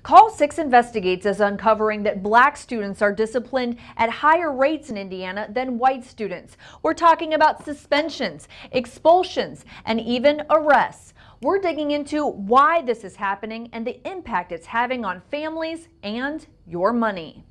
Call 6 Investigates is uncovering that black students are disciplined at higher rates in Indiana than white students. We're talking about suspensions, expulsions, and even arrests. We're digging into why this is happening and the impact it's having on families and your money.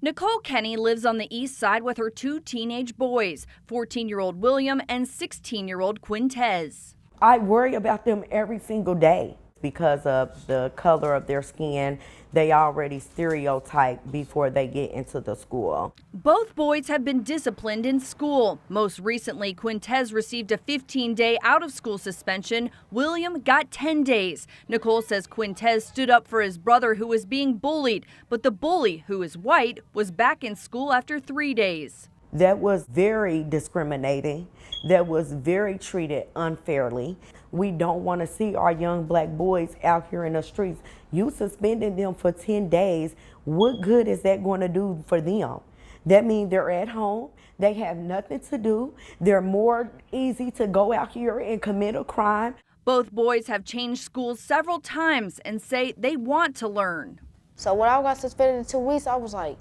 Nicole Kenny lives on the east side with her two teenage boys, 14-year-old William and 16-year-old Quintez. I worry about them every single day because of the color of their skin. They already stereotype before they get into the school. Both boys have been disciplined in school. Most recently, Quintez received a 15-day out-of-school suspension. William got 10 days. Nicole says Quintez stood up for his brother who was being bullied, but the bully, who is white, was back in school after 3 days. That was very discriminating. That was very treated unfairly. We don't want to see our young black boys out here in the streets. You suspending them for 10 days, what good is that going to do for them? That means they're at home, they have nothing to do, they're more easy to go out here and commit a crime. Both boys have changed schools several times and say they want to learn. So when I got suspended in 2 weeks, I was like,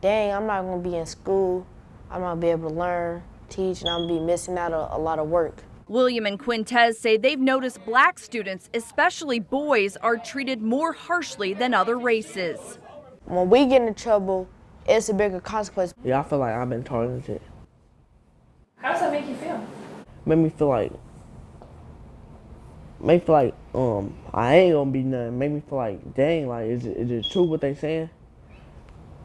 dang, I'm not going to be in school. I'm not going to be able to learn, teach, and I'm going to be missing out on a lot of work. William and Quintez say they've noticed black students, especially boys, are treated more harshly than other races. When we get in trouble, it's a bigger consequence. Yeah, I feel like I've been targeted. How does that make you feel? Made me feel like I ain't gonna be nothing. Make me feel like, dang, like is it true what they saying?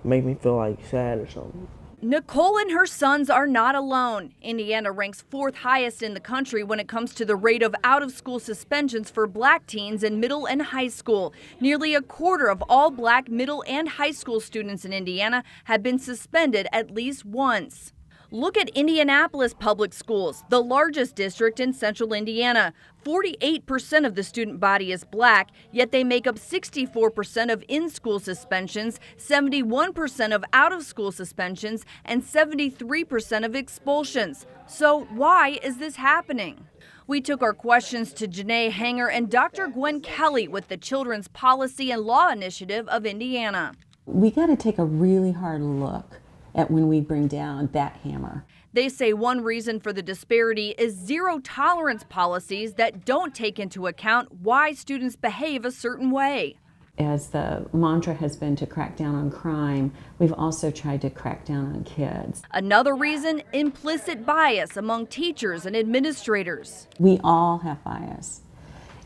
Make me feel like sad or something. Nicole and her sons are not alone. Indiana ranks 4th highest in the country when it comes to the rate of out-of-school suspensions for black teens in middle and high school. Nearly a quarter of all black middle and high school students in Indiana have been suspended at least once. Look at Indianapolis public schools, the largest district in central Indiana. 48% of the student body is black, yet they make up 64% of in-school suspensions, 71% of out-of-school suspensions, and 73% of expulsions. So why is this happening? We took our questions to Janae Hanger and Dr. Gwen Kelly with the Children's Policy and Law Initiative of Indiana. We got to take a really hard look at when we bring down that hammer. They say one reason for the disparity is zero tolerance policies that don't take into account why students behave a certain way. As the mantra has been to crack down on crime, we've also tried to crack down on kids. Another reason, implicit bias among teachers and administrators. We all have bias.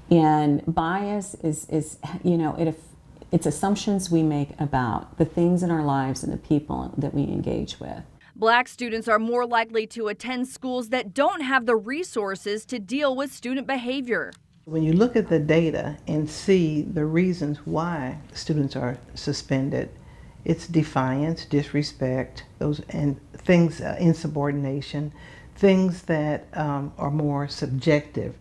And bias is it's assumptions we make about the things in our lives and the people that we engage with. Black students are more likely to attend schools that don't have the resources to deal with student behavior. When you look at the data and see the reasons why students are suspended, it's defiance, disrespect, those and things, insubordination, things that are more subjective.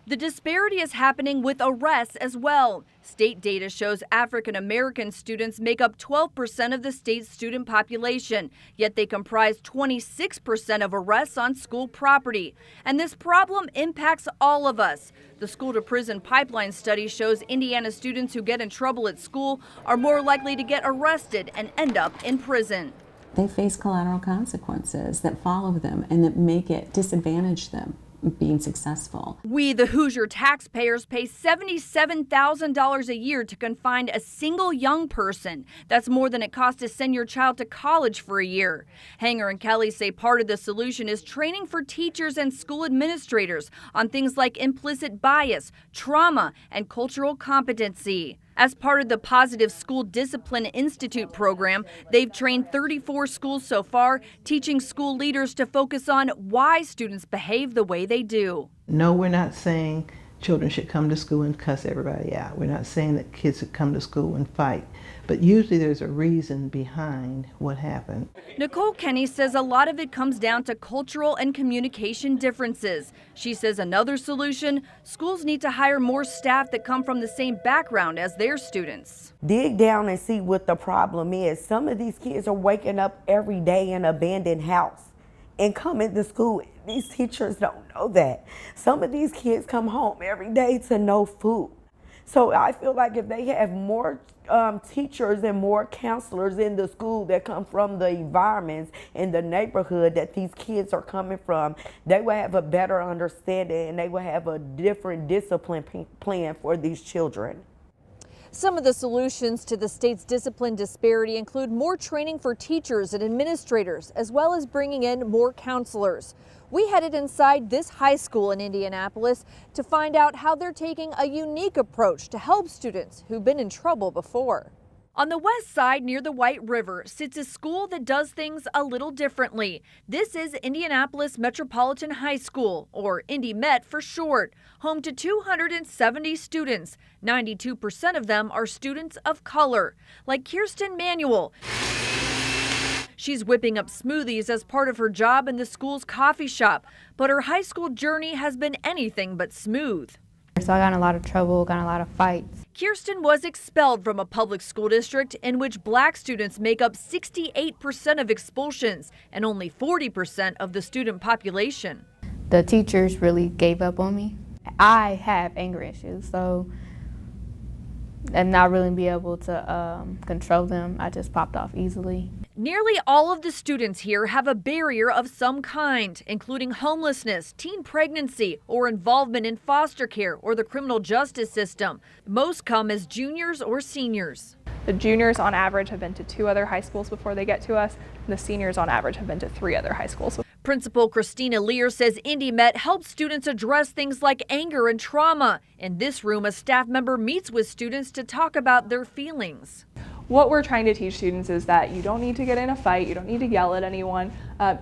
The disparity is happening with arrests as well. State data shows African American students make up 12% of the state's student population, yet they comprise 26% of arrests on school property. And this problem impacts all of us. The school-to-prison pipeline study shows Indiana students who get in trouble at school are more likely to get arrested and end up in prison. They face collateral consequences that follow them and that make it disadvantage them being successful. We, the Hoosier taxpayers, pay $77,000 a year to confine a single young person. That's more than it costs to send your child to college for a year. Hanger and Kelly say part of the solution is training for teachers and school administrators on things like implicit bias, trauma, and cultural competency. As part of the Positive School Discipline Institute program, they've trained 34 schools so far, teaching school leaders to focus on why students behave the way they do. No, we're not saying children should come to school and cuss everybody out. We're not saying that kids should come to school and fight. But usually there's a reason behind what happened. Nicole Kenny says a lot of it comes down to cultural and communication differences. She says another solution, schools need to hire more staff that come from the same background as their students. Dig down and see what the problem is. Some of these kids are waking up every day in an abandoned house and coming to school. These teachers don't know that. Some of these kids come home every day to no food. So I feel like if they have more teachers and more counselors in the school that come from the environments in the neighborhood that these kids are coming from, they will have a better understanding and they will have a different discipline plan for these children. Some of the solutions to the state's discipline disparity include more training for teachers and administrators, as well as bringing in more counselors. We headed inside this high school in Indianapolis to find out how they're taking a unique approach to help students who've been in trouble before. On the west side near the White River sits a school that does things a little differently. This is Indianapolis Metropolitan High School, or Indy Met for short, home to 270 students. 92% of them are students of color, like Kirsten Manuel. She's whipping up smoothies as part of her job in the school's coffee shop, but her high school journey has been anything but smooth. So I got in a lot of trouble, got in a lot of fights. Kirsten was expelled from a public school district in which black students make up 68% of expulsions and only 40% of the student population. The teachers really gave up on me. I have anger issues, so and not really be able to control them. I just popped off easily. Nearly all of the students here have a barrier of some kind, including homelessness, teen pregnancy, or involvement in foster care or the criminal justice system. Most come as juniors or seniors. The juniors on average have been to 2 other high schools before they get to us, and the seniors on average have been to 3 other high schools. Principal Christina Lear says Indy Met helps students address things like anger and trauma. In this room, a staff member meets with students to talk about their feelings. What we're trying to teach students is that you don't need to get in a fight, you don't need to yell at anyone.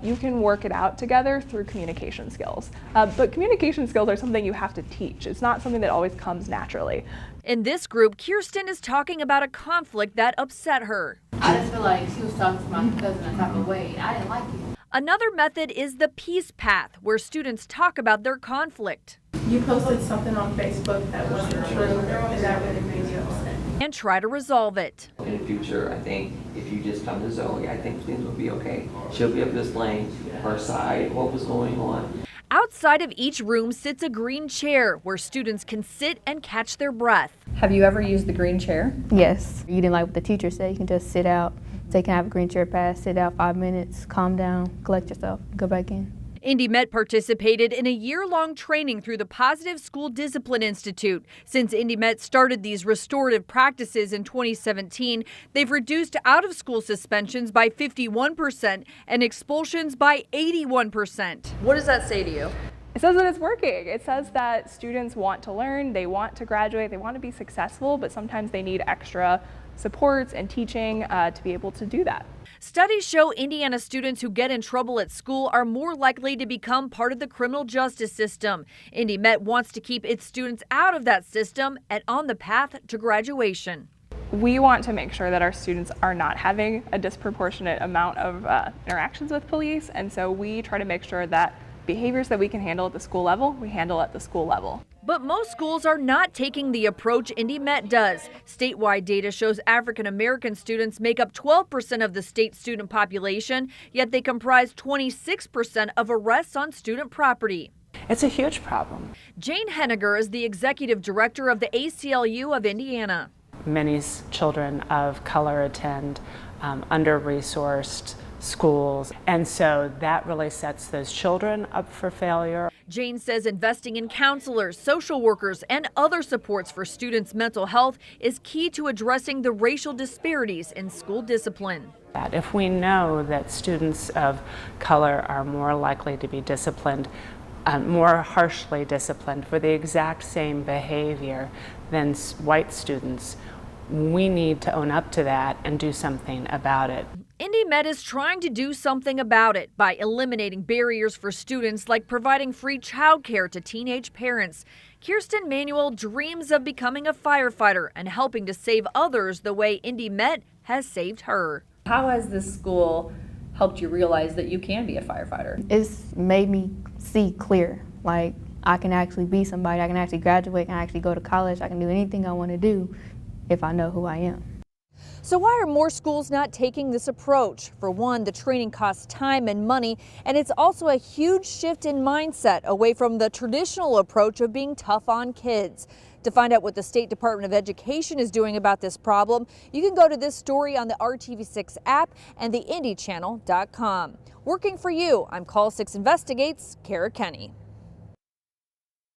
You can work it out together through communication skills. But communication skills are something you have to teach. It's not something that always comes naturally. In this group, Kirsten is talking about a conflict that upset her. I just feel like she was talking to my cousin a type of way. I didn't like it. Another method is the peace path, where students talk about their conflict. You posted something on Facebook that wasn't true, and that really made me upset. And try to resolve it. In the future, I think if you just come to Zoe, I think things will be okay. She'll be able to explain her side, what was going on. Outside of each room sits a green chair where students can sit and catch their breath. Have you ever used the green chair? Yes. You didn't like what the teacher said, you can just sit out. They can have a green chair pass, sit out 5 minutes, calm down, collect yourself, go back in. Indy Met participated in a year-long training through the Positive School Discipline Institute. Since Indy Met started these restorative practices in 2017, they've reduced out-of-school suspensions by 51% and expulsions by 81%. What does that say to you? It says that it's working. It says that students want to learn, they want to graduate, they want to be successful, but sometimes they need extra supports and teaching to be able to do that. Studies show Indiana students who get in trouble at school are more likely to become part of the criminal justice system. Indy Met wants to keep its students out of that system and on the path to graduation. We want to make sure that our students are not having a disproportionate amount of interactions with police, and so we try to make sure that behaviors that we can handle at the school level, we handle at the school level. But most schools are not taking the approach Indy Met does. Statewide data shows African American students make up 12% of the state student population, yet they comprise 26% of arrests on student property. It's a huge problem. Jane Henniger is the executive director of the ACLU of Indiana. Many children of color attend under-resourced schools, and so that really sets those children up for failure. Jane says investing in counselors, social workers, and other supports for students' mental health is key to addressing the racial disparities in school discipline. If we know that students of color are more likely to be disciplined, more harshly disciplined for the exact same behavior than white students, we need to own up to that and do something about it. Indy Met is trying to do something about it by eliminating barriers for students like providing free childcare to teenage parents. Kirsten Manuel dreams of becoming a firefighter and helping to save others the way Indy Met has saved her. How has this school helped you realize that you can be a firefighter? It's made me see clear, like I can actually be somebody, I can actually graduate, I can actually go to college, I can do anything I want to do if I know who I am. So why are more schools not taking this approach? For one, the training costs time and money, and it's also a huge shift in mindset away from the traditional approach of being tough on kids. To find out what the State Department of Education is doing about this problem, you can go to this story on the RTV6 app and the IndyChannel.com. Working for you, I'm Call 6 Investigates, Kara Kenny.